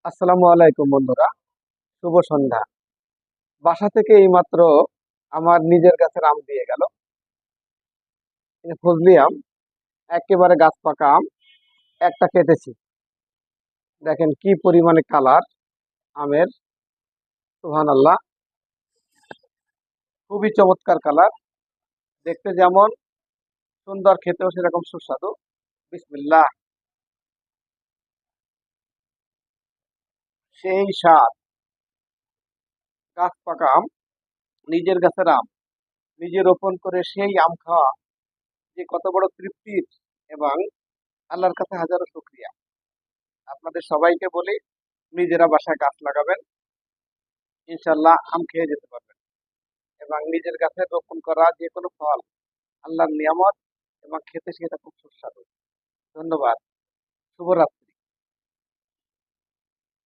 আসসালামু আলাইকুম বন্ধুরা, শুভ সন্ধ্যা। বাসা থেকে এইমাত্র আমার নিজের গাছের আম দিয়ে গেল। এটা ফজলি আম, একেবারে গাছ পাকা আম। একটা কেটেছি, দেখেন কি পরিমাণে কালার আমের, সুবহানাল্লাহ। খুবই চমৎকার কালার, দেখতে যেমন সুন্দর, খেতেও সেরকম সুস্বাদু। বিসমিল্লাহ, সেই স্বাদ। গাছ পাকা আম, নিজের গাছের আম, নিজে রোপণ করে সেই আম খাওয়া যে কত বড় তৃপ্তির, এবং আল্লাহর কাছে হাজারো শুকরিয়া। আপনাদের সবাইকে বলি, নিজেরা বাসায় গাছ লাগাবেন, ইনশাল্লাহ আম খেয়ে যেতে পারবেন। এবং নিজের গাছে রোপণ করা যে কোনো ফল আল্লাহর নিয়ামত, এবং খেতে সেটা খুব সুস্বাদু। ধন্যবাদ। শুভরাত্রি।